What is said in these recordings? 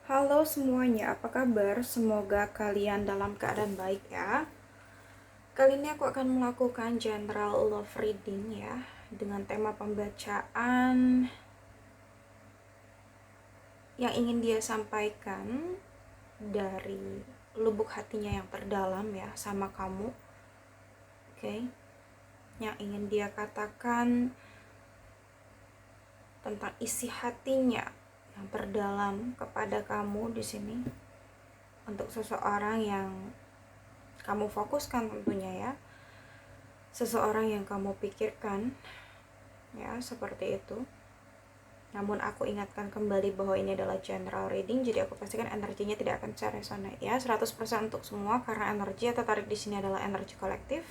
Halo semuanya, apa kabar? Semoga kalian dalam keadaan baik ya. Kali ini aku akan melakukan general love reading ya, dengan tema pembacaan yang ingin dia sampaikan dari lubuk hatinya yang terdalam ya sama kamu. Oke. Yang ingin dia katakan tentang isi hatinya yang terdalam kepada kamu di sini, untuk seseorang yang kamu fokuskan tentunya ya, seseorang yang kamu pikirkan ya, seperti itu. Namun aku ingatkan kembali bahwa ini adalah general reading, jadi aku pastikan energinya tidak akan secara resonate ya 100% untuk semua, karena energi yang tertarik di sini adalah energi kolektif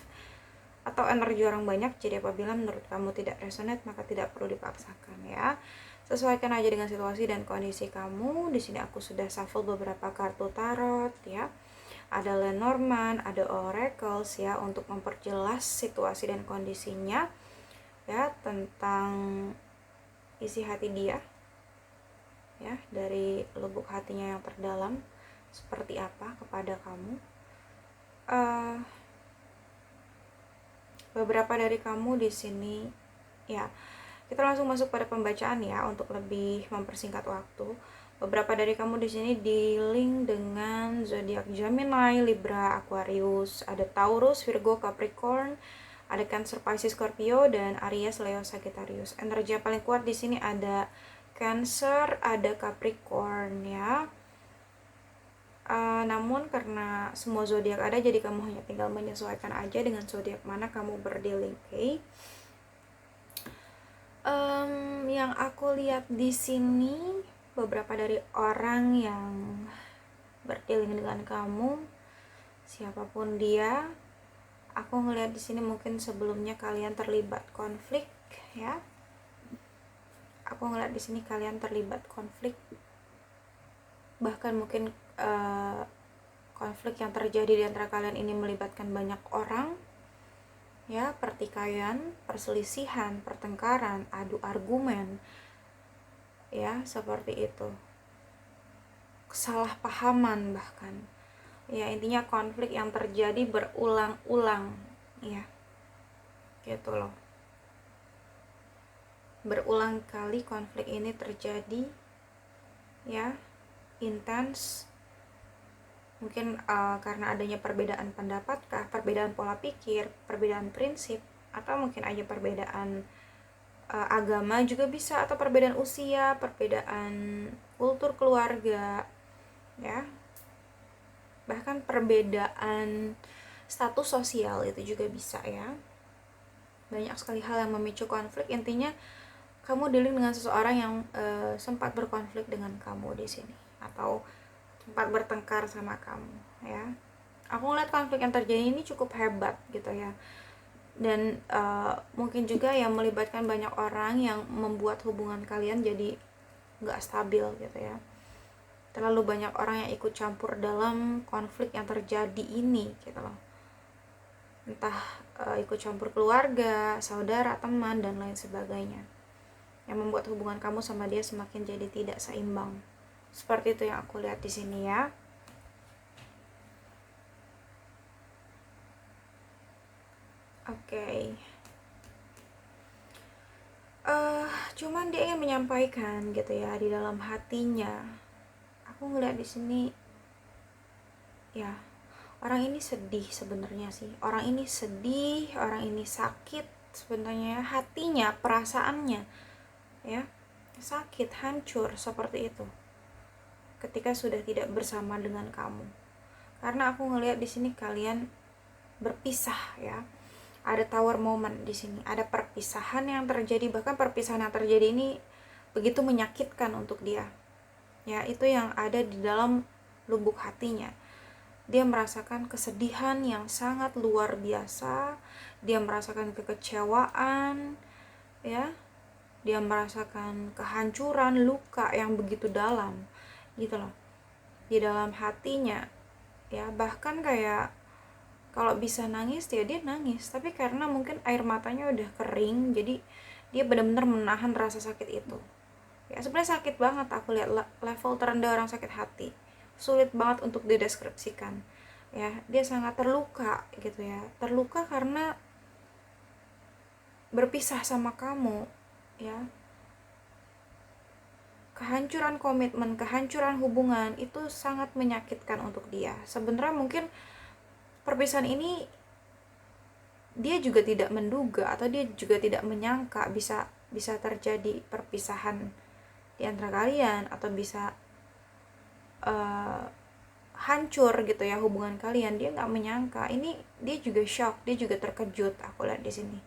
atau energi orang banyak. Jadi apabila menurut kamu tidak resonate, maka tidak perlu dipaksakan ya. Sesuaikan aja dengan situasi dan kondisi kamu. Di sini aku sudah shuffle beberapa kartu tarot ya. Ada Lenormand, ada Oracles ya, untuk memperjelas situasi dan kondisinya ya, tentang isi hati dia ya, dari lubuk hatinya yang terdalam seperti apa kepada kamu. Beberapa dari kamu di sini ya, kita langsung masuk pada pembacaan ya untuk lebih mempersingkat waktu. Beberapa dari kamu di sini dealing dengan zodiak Gemini, Libra, Aquarius, ada Taurus, Virgo, Capricorn, ada Cancer, Pisces, Scorpio, dan Aries, Leo, Sagittarius. Energi yang paling kuat di sini ada Cancer, ada Capricorn ya. Namun karena semua zodiak ada, jadi kamu hanya tinggal menyesuaikan aja dengan zodiak mana kamu berdealing, oke? Yang aku lihat di sini, beberapa dari orang yang berdealing dengan kamu, siapapun dia, aku ngelihat di sini mungkin sebelumnya kalian terlibat konflik ya. Aku ngelihat di sini kalian terlibat konflik, bahkan mungkin konflik yang terjadi di antara kalian ini melibatkan banyak orang ya, pertikaian, perselisihan, pertengkaran, adu argumen ya, seperti itu, kesalahpahaman bahkan ya, intinya konflik yang terjadi berulang-ulang ya, gitu loh. Berulang kali konflik ini terjadi ya, intens. Mungkin karena adanya perbedaan pendapat kah, perbedaan pola pikir, perbedaan prinsip, atau mungkin aja perbedaan agama juga bisa, atau perbedaan usia, perbedaan kultur keluarga ya, bahkan perbedaan status sosial itu juga bisa ya. Banyak sekali hal yang memicu konflik. Intinya kamu dealing dengan seseorang yang sempat berkonflik dengan kamu di sini, atau sempat bertengkar sama kamu ya. Aku ngeliat konflik yang terjadi ini cukup hebat gitu ya, dan mungkin juga yang melibatkan banyak orang yang membuat hubungan kalian jadi nggak stabil gitu ya. Terlalu banyak orang yang ikut campur dalam konflik yang terjadi ini gitu loh. Entah ikut campur keluarga, saudara, teman, dan lain sebagainya, yang membuat hubungan kamu sama dia semakin jadi tidak seimbang. Seperti itu yang aku lihat di sini ya. Oke. Cuman dia ingin menyampaikan gitu ya, di dalam hatinya. Aku ngeliat di sini ya, orang ini sedih sebenarnya sih. Orang ini sedih, orang ini sakit sebenarnya, hatinya, perasaannya ya, sakit, hancur seperti itu ketika sudah tidak bersama dengan kamu. Karena aku ngelihat di sini kalian berpisah ya. Ada tower moment di sini, ada perpisahan yang terjadi, bahkan perpisahan yang terjadi ini begitu menyakitkan untuk dia. Ya, itu yang ada di dalam lubuk hatinya. Dia merasakan kesedihan yang sangat luar biasa, dia merasakan kekecewaan, ya. Dia merasakan kehancuran, luka yang begitu dalam gitu loh di dalam hatinya ya. Bahkan kayak kalau bisa nangis ya dia nangis, tapi karena mungkin air matanya udah kering, jadi dia benar-benar menahan rasa sakit itu ya. Sebenarnya sakit banget, aku lihat level terendah orang sakit hati, sulit banget untuk dideskripsikan ya. Dia sangat terluka gitu ya, terluka karena berpisah sama kamu ya. Kehancuran komitmen, kehancuran hubungan itu sangat menyakitkan untuk dia. Sebenarnya mungkin perpisahan ini dia juga tidak menduga atau dia juga tidak menyangka bisa terjadi perpisahan di antara kalian, atau bisa hancur gitu ya hubungan kalian. Dia nggak menyangka ini, dia juga shock, dia juga terkejut, aku lihat di sini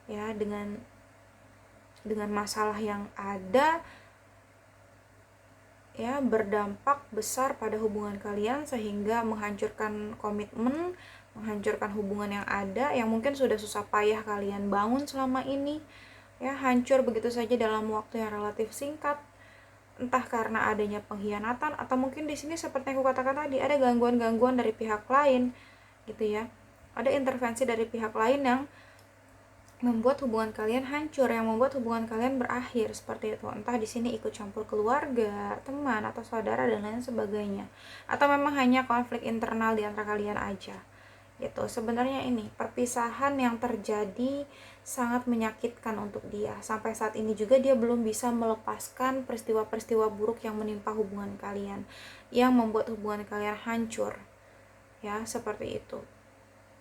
ya, dengan masalah yang ada ya, berdampak besar pada hubungan kalian sehingga menghancurkan komitmen, menghancurkan hubungan yang ada, yang mungkin sudah susah payah kalian bangun selama ini ya, hancur begitu saja dalam waktu yang relatif singkat. Entah karena adanya pengkhianatan, atau mungkin di sini seperti yang aku katakan tadi, ada gangguan-gangguan dari pihak lain gitu ya. Ada intervensi dari pihak lain yang membuat hubungan kalian hancur, yang membuat hubungan kalian berakhir seperti itu. Entah di sini ikut campur keluarga, teman atau saudara dan lain sebagainya, atau memang hanya konflik internal di antara kalian aja gitu. Sebenarnya ini perpisahan yang terjadi sangat menyakitkan untuk dia. Sampai saat ini juga dia belum bisa melepaskan peristiwa-peristiwa buruk yang menimpa hubungan kalian, yang membuat hubungan kalian hancur ya, seperti itu.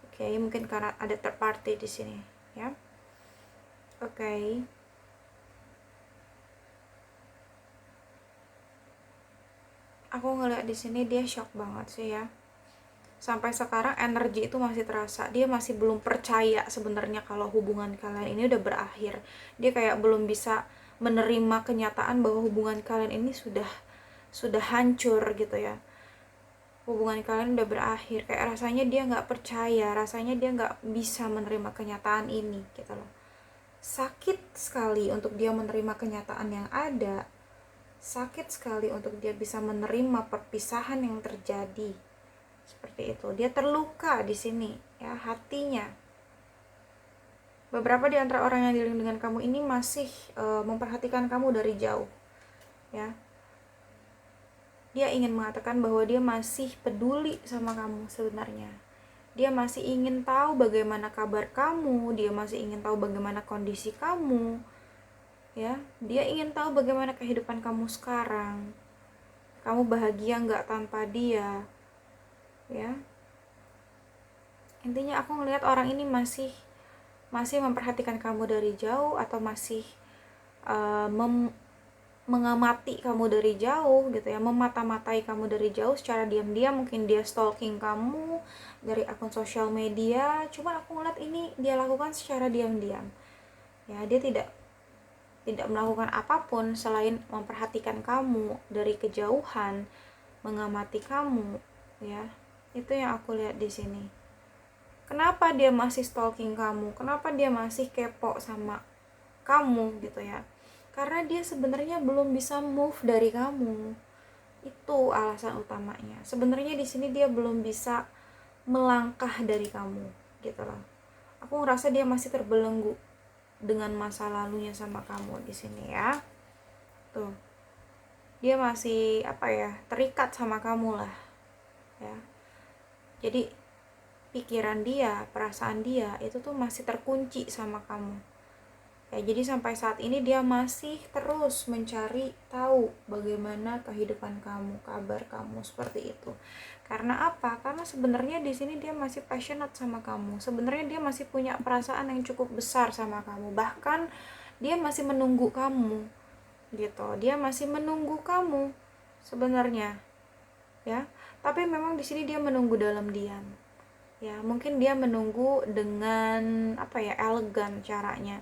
Oke, mungkin karena ada third party di sini ya. Oke. Aku ngeliat di sini dia shock banget sih ya. Sampai sekarang energi itu masih terasa. Dia masih belum percaya sebenarnya kalau hubungan kalian ini udah berakhir. Dia kayak belum bisa menerima kenyataan bahwa hubungan kalian ini sudah hancur gitu ya. Hubungan kalian udah berakhir. Kayak rasanya dia nggak percaya, rasanya dia nggak bisa menerima kenyataan ini gitu loh. Sakit sekali untuk dia menerima kenyataan yang ada. Sakit sekali untuk dia bisa menerima perpisahan yang terjadi. Seperti itu, dia terluka di sini ya, hatinya. Beberapa di antara orang yang dealing dengan kamu ini masih memperhatikan kamu dari jauh ya. Dia ingin mengatakan bahwa dia masih peduli sama kamu sebenarnya. Dia masih ingin tahu bagaimana kabar kamu, dia masih ingin tahu bagaimana kondisi kamu ya. Dia ingin tahu bagaimana kehidupan kamu sekarang, kamu bahagia nggak tanpa dia ya. Intinya aku ngelihat orang ini masih memperhatikan kamu dari jauh, atau masih mengamati kamu dari jauh gitu ya, memata-matai kamu dari jauh secara diam-diam. Mungkin dia stalking kamu dari akun sosial media, cuman aku ngeliat ini dia lakukan secara diam-diam ya. Dia tidak melakukan apapun selain memperhatikan kamu dari kejauhan, mengamati kamu ya. Itu yang aku lihat di sini. Kenapa dia masih stalking kamu? Kenapa dia masih kepo sama kamu gitu ya? Karena dia sebenarnya belum bisa move dari kamu. Itu alasan utamanya. Sebenarnya di sini dia belum bisa melangkah dari kamu gitu loh. Aku ngerasa dia masih terbelenggu dengan masa lalunya sama kamu di sini ya. Tuh. Dia masih terikat sama kamu lah. Ya. Jadi pikiran dia, perasaan dia itu tuh masih terkunci sama kamu ya. Jadi sampai saat ini dia masih terus mencari tahu bagaimana kehidupan kamu, kabar kamu, seperti itu. Karena apa? Karena sebenarnya di sini dia masih passionate sama kamu. Sebenarnya dia masih punya perasaan yang cukup besar sama kamu. Bahkan dia masih menunggu kamu gitu. Dia masih menunggu kamu sebenarnya ya. Tapi memang di sini dia menunggu dalam diam ya. Mungkin dia menunggu dengan elegan caranya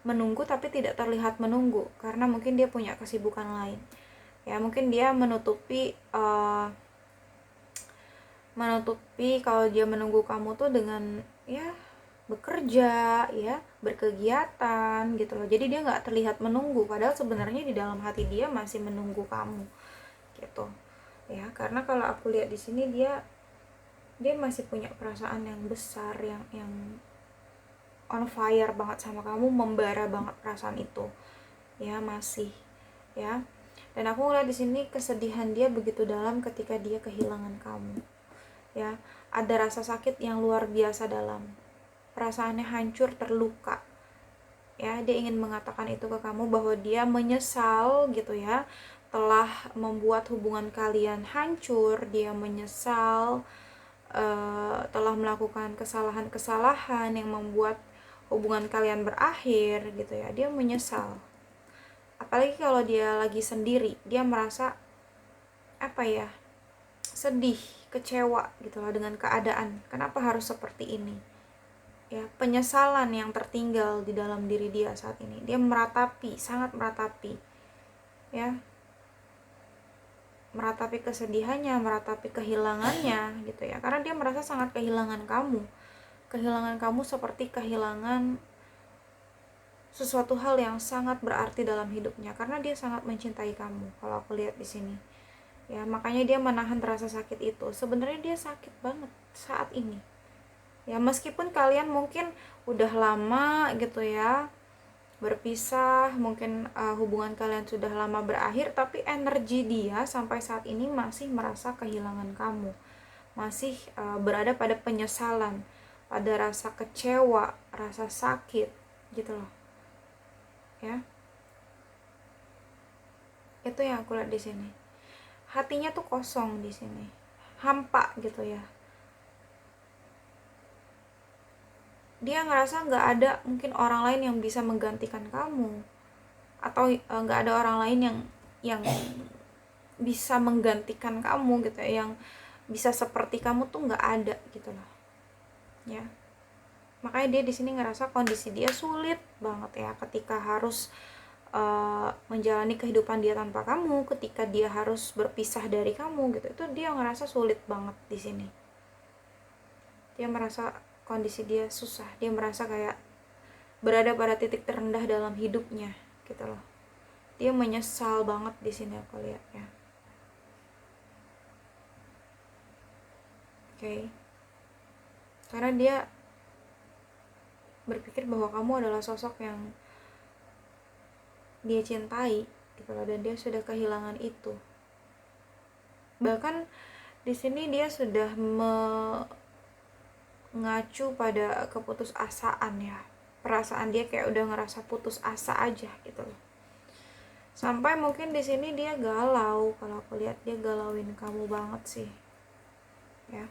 menunggu, tapi tidak terlihat menunggu karena mungkin dia punya kesibukan lain ya. Mungkin dia menutupi kalau dia menunggu kamu tuh dengan ya bekerja ya, berkegiatan gitu loh. Jadi dia nggak terlihat menunggu, padahal sebenarnya di dalam hati dia masih menunggu kamu gitu ya. Karena kalau aku lihat di sini dia masih punya perasaan yang besar, yang on fire banget sama kamu, membara banget perasaan itu ya, masih ya. Dan aku ngeliat di sini kesedihan dia begitu dalam ketika dia kehilangan kamu, ya. Ada rasa sakit yang luar biasa dalam, perasaannya hancur, terluka, ya. Dia ingin mengatakan itu ke kamu bahwa dia menyesal gitu ya, telah membuat hubungan kalian hancur. Dia menyesal telah melakukan kesalahan-kesalahan yang membuat hubungan kalian berakhir gitu ya. Dia menyesal. Apalagi kalau dia lagi sendiri, dia merasa apa ya, sedih, kecewa gitu loh dengan keadaan. Kenapa harus seperti ini? Ya, penyesalan yang tertinggal di dalam diri dia saat ini. Dia meratapi, sangat meratapi. Ya, meratapi kesedihannya, meratapi kehilangannya gitu ya. Karena dia merasa sangat kehilangan kamu. Kehilangan kamu seperti kehilangan sesuatu hal yang sangat berarti dalam hidupnya, karena dia sangat mencintai kamu kalau aku lihat di sini. Ya, makanya dia menahan rasa sakit itu. Sebenarnya dia sakit banget saat ini. Ya, meskipun kalian mungkin udah lama gitu ya berpisah, mungkin hubungan kalian sudah lama berakhir, tapi energi dia sampai saat ini masih merasa kehilangan kamu, masih berada pada penyesalan, pada rasa kecewa, rasa sakit gitu loh, ya. Itu yang aku lihat di sini. Hatinya tuh kosong di sini, hampa gitu ya. Dia ngerasa nggak ada mungkin orang lain yang bisa menggantikan kamu, atau nggak ada orang lain yang bisa menggantikan kamu gitu ya, yang bisa seperti kamu tuh nggak ada gitu loh, ya. Makanya dia di sini ngerasa kondisi dia sulit banget ya ketika harus menjalani kehidupan dia tanpa kamu, ketika dia harus berpisah dari kamu gitu. Itu dia ngerasa sulit banget di sini. Dia merasa kondisi dia susah, dia merasa kayak berada pada titik terendah dalam hidupnya gitu loh. Dia menyesal banget di sini aku lihat ya. Oke. Karena dia berpikir bahwa kamu adalah sosok yang dia cintai gitu loh, dan dia sudah kehilangan itu. Bahkan di sini dia sudah mengacu pada keputusasaan ya. Perasaan dia kayak udah ngerasa putus asa aja gitu loh. Sampai mungkin di sini dia galau, kalau aku lihat dia galauin kamu banget sih. Ya.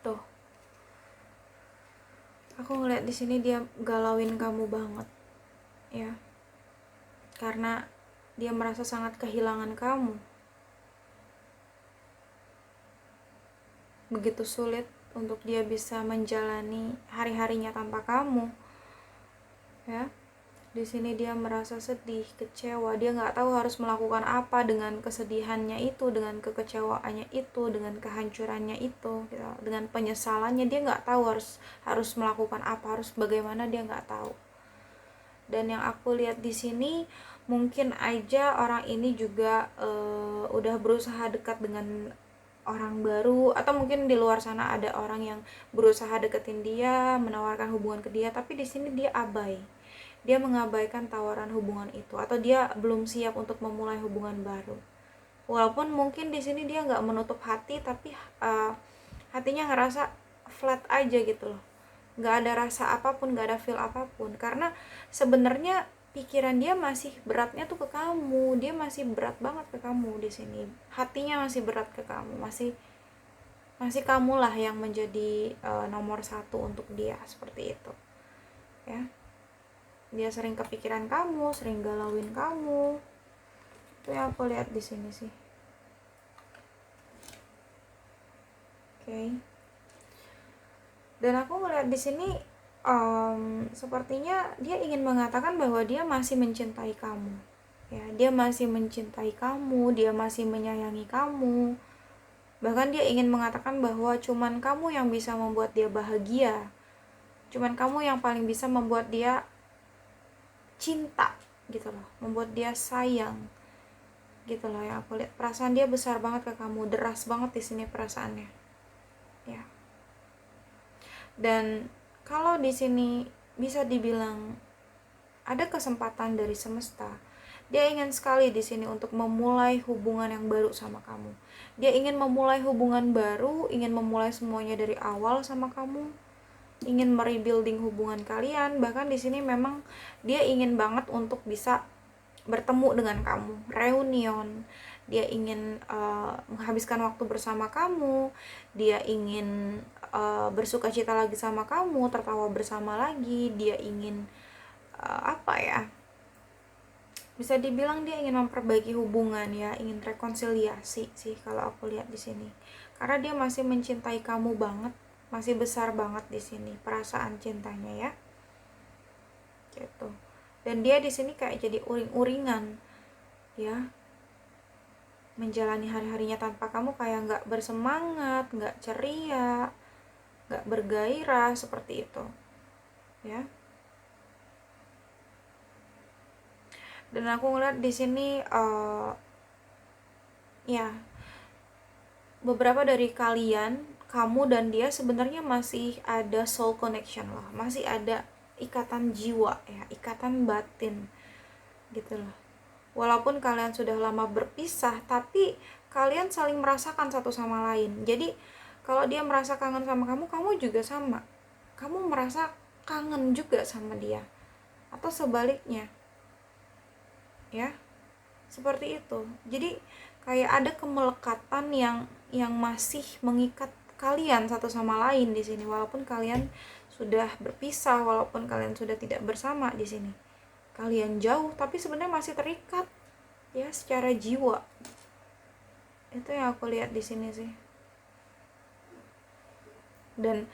Tuh. Aku ngeliat di sini dia galauin kamu banget. Ya. Karena dia merasa sangat kehilangan kamu. Begitu sulit untuk dia bisa menjalani hari-harinya tanpa kamu. Ya. Di sini dia merasa sedih, kecewa. Dia nggak tahu harus melakukan apa dengan kesedihannya itu, dengan kekecewaannya itu, dengan kehancurannya itu, gitu. Dengan penyesalannya dia nggak tahu harus melakukan apa, harus bagaimana, dia nggak tahu. Dan yang aku lihat di sini mungkin aja orang ini juga udah berusaha dekat dengan orang baru, atau mungkin di luar sana ada orang yang berusaha deketin dia, menawarkan hubungan ke dia, tapi di sini dia abai. Dia mengabaikan tawaran hubungan itu, atau dia belum siap untuk memulai hubungan baru. Walaupun mungkin di sini dia nggak menutup hati, tapi hatinya ngerasa flat aja gitu loh, nggak ada rasa apapun, nggak ada feel apapun, karena sebenarnya pikiran dia masih beratnya tuh ke kamu. Dia masih berat banget ke kamu di sini, hatinya masih berat ke kamu, masih kamulah yang menjadi nomor satu untuk dia, seperti itu ya. Dia sering kepikiran kamu, sering galauin kamu. Itu yang aku lihat di sini sih. Oke. Dan aku ngeliat di sini sepertinya dia ingin mengatakan bahwa dia masih mencintai kamu. Ya, dia masih mencintai kamu, dia masih menyayangi kamu. Bahkan dia ingin mengatakan bahwa cuman kamu yang bisa membuat dia bahagia. Cuman kamu yang paling bisa membuat dia cinta gitu loh, membuat dia sayang gitu loh. Ya, aku lihat perasaan dia besar banget ke kamu, deras banget di sini perasaannya ya. Dan kalau di sini bisa dibilang ada kesempatan dari semesta, Dia ingin sekali di sini untuk memulai hubungan yang baru sama kamu. Dia ingin memulai hubungan baru, ingin memulai semuanya dari awal sama kamu, ingin merebuilding hubungan kalian. Bahkan di sini memang dia ingin banget untuk bisa bertemu dengan kamu, reunion. Dia ingin menghabiskan waktu bersama kamu, dia ingin bersuka cita lagi sama kamu, tertawa bersama lagi. Dia ingin apa ya, bisa dibilang dia ingin memperbaiki hubungan ya, ingin rekonsiliasi sih kalau aku lihat di sini. Karena dia masih mencintai kamu banget, masih besar banget di sini perasaan cintanya ya. Gitu. Dan dia di sini kayak jadi uring-uringan ya. Menjalani hari-harinya tanpa kamu kayak nggak bersemangat, nggak ceria, nggak bergairah seperti itu. Ya. Dan aku ngeliat di sini ya, beberapa dari kalian, kamu dan dia sebenarnya masih ada soul connection loh, masih ada ikatan jiwa ya, ikatan batin gitu loh. Walaupun kalian sudah lama berpisah, tapi kalian saling merasakan satu sama lain. Jadi kalau dia merasa kangen sama kamu, kamu juga sama, kamu merasa kangen juga sama dia, atau sebaliknya ya, seperti itu. Jadi kayak ada kemelekatan yang masih mengikat kalian satu sama lain di sini, walaupun kalian sudah berpisah, walaupun kalian sudah tidak bersama di sini, kalian jauh tapi sebenarnya masih terikat ya secara jiwa. Itu yang aku lihat di sini sih. Dan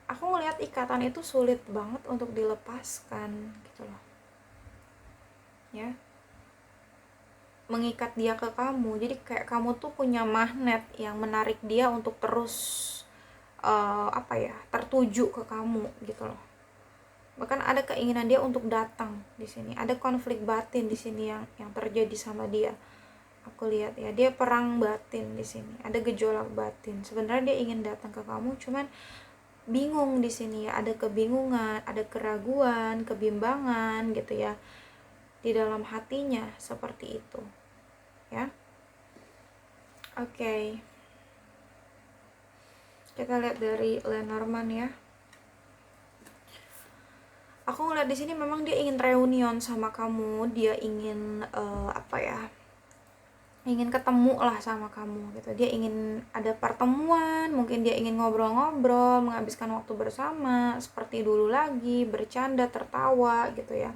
aku ngelihat ikatan itu sulit banget untuk dilepaskan gitu loh ya, mengikat dia ke kamu. Jadi kayak kamu tuh punya magnet yang menarik dia untuk terus apa ya, tertuju ke kamu gitu loh. Bahkan ada keinginan dia untuk datang di sini. Ada konflik batin di sini yang terjadi sama dia. Aku lihat ya, dia perang batin di sini. Ada gejolak batin. Sebenarnya dia ingin datang ke kamu, cuman bingung di sini ya. Ada kebingungan, ada keraguan, kebimbangan gitu ya di dalam hatinya seperti itu. Ya. Oke. Kita lihat dari Lenormand ya. Aku ngeliat di sini memang dia ingin reunion sama kamu, dia ingin apa ya, ingin ketemu lah sama kamu gitu. Dia ingin ada pertemuan, mungkin dia ingin ngobrol-ngobrol, menghabiskan waktu bersama seperti dulu lagi, bercanda, tertawa gitu ya.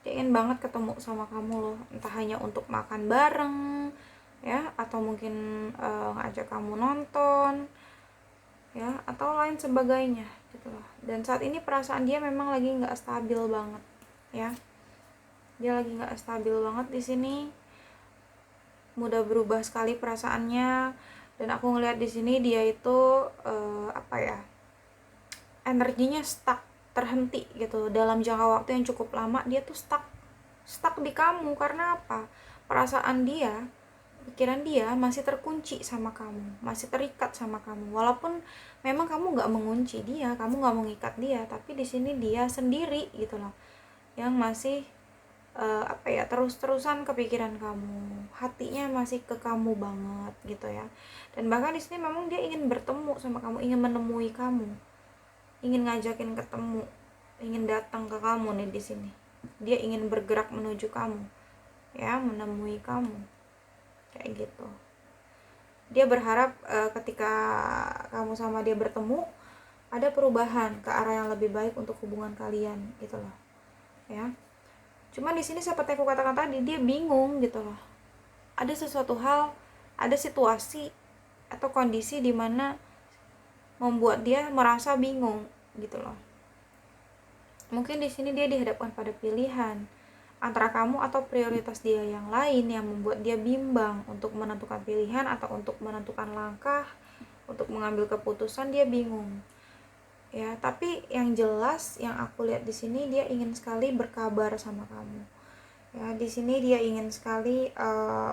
Dia ingin banget ketemu sama kamu loh, entah hanya untuk makan bareng ya, atau mungkin ngajak kamu nonton ya, atau lain sebagainya gitu loh. Dan saat ini perasaan dia memang lagi nggak stabil banget ya, dia lagi nggak stabil banget di sini, mudah berubah sekali perasaannya. Dan aku ngelihat di sini dia itu apa ya, energinya stuck, terhenti gitu dalam jangka waktu yang cukup lama. Dia tuh stuck di kamu karena apa, perasaan dia, pikiran dia masih terkunci sama kamu, masih terikat sama kamu. Walaupun memang kamu nggak mengunci dia, kamu nggak mengikat dia, tapi di sini dia sendiri gitu loh, yang masih apa ya, terus-terusan kepikiran kamu, hatinya masih ke kamu banget gitu ya. Dan bahkan di sini memang dia ingin bertemu sama kamu, ingin menemui kamu, ingin ngajakin ketemu, ingin datang ke kamu nih di sini. Dia ingin bergerak menuju kamu ya, menemui kamu kayak gitu. Dia berharap ketika kamu sama dia bertemu ada perubahan ke arah yang lebih baik untuk hubungan kalian gitu loh ya. Cuman di sini seperti aku katakan tadi, dia bingung gitu loh. Ada sesuatu hal, ada situasi atau kondisi di mana membuat dia merasa bingung gitu loh. Mungkin di sini dia dihadapkan pada pilihan antara kamu atau prioritas dia yang lain, yang membuat dia bimbang untuk menentukan pilihan atau untuk menentukan langkah, untuk mengambil keputusan. Dia bingung ya. Tapi yang jelas yang aku lihat di sini, dia ingin sekali berkabar sama kamu ya. Di sini dia ingin sekali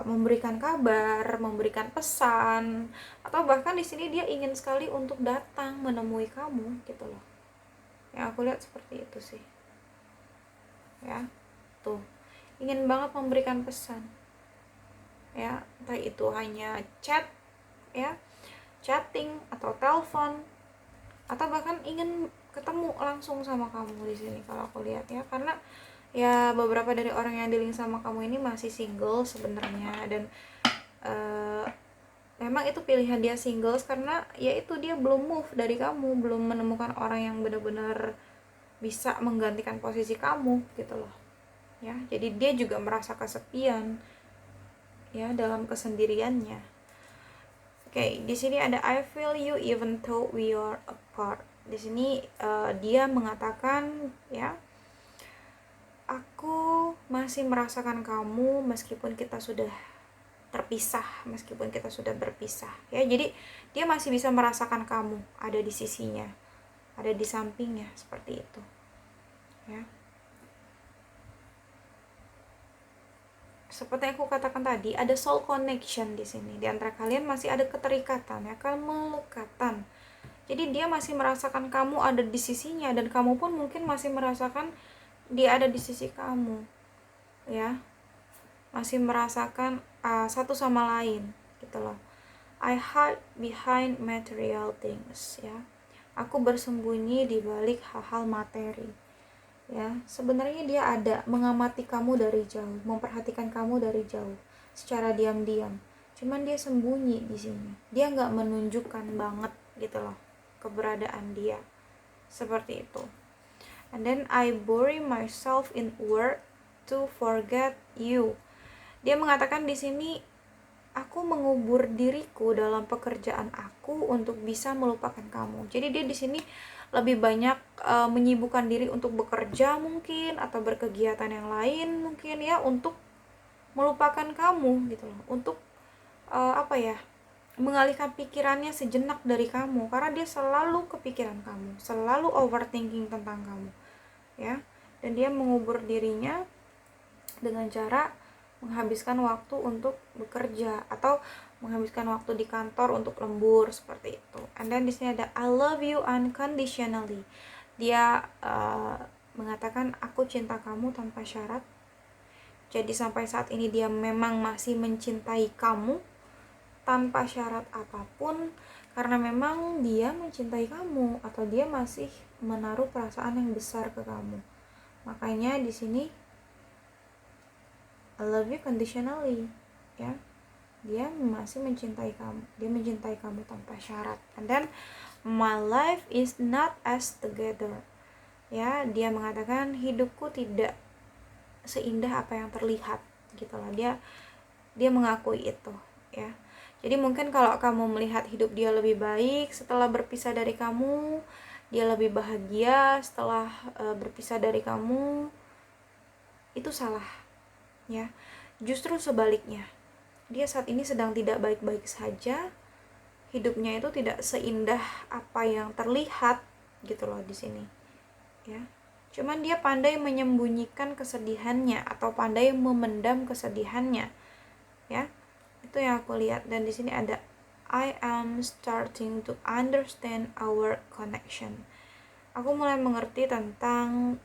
memberikan kabar, memberikan pesan, atau bahkan di sini dia ingin sekali untuk datang menemui kamu gitu loh. Yang aku lihat seperti itu sih ya. Tuh, ingin banget memberikan pesan, ya, entah itu hanya chat, ya, chatting atau telepon, atau bahkan ingin ketemu langsung sama kamu di sini kalau aku lihat ya. Karena ya beberapa dari orang yang dealing sama kamu ini masih single sebenarnya, dan memang itu pilihan dia singles karena ya itu dia belum move dari kamu, belum menemukan orang yang benar-benar bisa menggantikan posisi kamu gitu loh ya. Jadi dia juga merasa kesepian ya dalam kesendiriannya. Oke, di sini ada I feel you even though we are apart. Di sini dia mengatakan ya, aku masih merasakan kamu meskipun kita sudah terpisah, meskipun kita sudah berpisah ya. Jadi dia masih bisa merasakan kamu ada di sisinya, ada di sampingnya, seperti itu ya. Seperti yang aku katakan tadi, ada soul connection di sini. Di antara kalian masih ada keterikatan ya, kemelekatan. Jadi dia masih merasakan kamu ada di sisinya, dan kamu pun mungkin masih merasakan dia ada di sisi kamu ya. Masih merasakan satu sama lain gitu loh. I hide behind material things ya. Aku bersembunyi di balik hal-hal materi ya. Sebenarnya dia ada mengamati kamu dari jauh, memperhatikan kamu dari jauh secara diam-diam. Cuman dia sembunyi di sini. Dia nggak menunjukkan banget gitu loh keberadaan dia, seperti itu. And then I bury myself in work to forget you. Dia mengatakan di sini, aku mengubur diriku dalam pekerjaan aku untuk bisa melupakan kamu. Jadi dia di sini lebih banyak menyibukkan diri untuk bekerja mungkin, atau berkegiatan yang lain mungkin ya, untuk melupakan kamu gitu loh, untuk mengalihkan pikirannya sejenak dari kamu, karena dia selalu kepikiran kamu, selalu overthinking tentang kamu ya. Dan dia mengubur dirinya dengan cara menghabiskan waktu untuk bekerja atau menghabiskan waktu di kantor untuk lembur, seperti itu. And then di sini ada I love you unconditionally. Dia mengatakan aku cinta kamu tanpa syarat. Jadi sampai saat ini dia memang masih mencintai kamu tanpa syarat apapun, karena memang dia mencintai kamu atau dia masih menaruh perasaan yang besar ke kamu. Makanya di sini I love you conditionally ya. Dia masih mencintai kamu, dia mencintai kamu tanpa syarat. And then my life is not as together ya. Dia mengatakan hidupku tidak seindah apa yang terlihat gitu lah. Dia mengakui itu ya. Jadi mungkin kalau kamu melihat hidup dia lebih baik setelah berpisah dari kamu, dia lebih bahagia setelah berpisah dari kamu, itu salah ya. Justru sebaliknya, dia saat ini sedang tidak baik-baik saja. Hidupnya itu tidak seindah apa yang terlihat gitu loh di sini ya. Cuman dia pandai menyembunyikan kesedihannya atau pandai memendam kesedihannya ya. Itu yang aku lihat. Dan di sini ada I am starting to understand our connection. Aku mulai mengerti tentang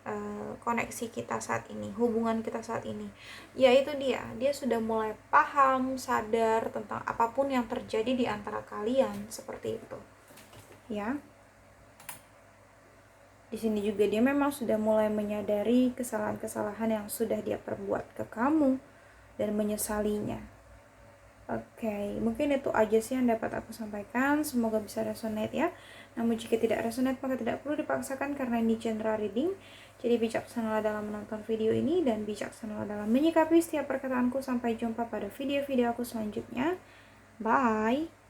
koneksi kita saat ini, hubungan kita saat ini. Yaitu dia sudah mulai paham, sadar tentang apapun yang terjadi di antara kalian, seperti itu. Ya. Di sini juga dia memang sudah mulai menyadari kesalahan-kesalahan yang sudah dia perbuat ke kamu dan menyesalinya. Oke, mungkin itu aja sih yang dapat aku sampaikan. Semoga bisa resonate ya. Namun jika tidak resonate maka tidak perlu dipaksakan, karena ini general reading. Jadi bijaksanalah dalam menonton video ini dan bijaksanalah dalam menyikapi setiap perkataanku. Sampai jumpa pada video-video aku selanjutnya. Bye.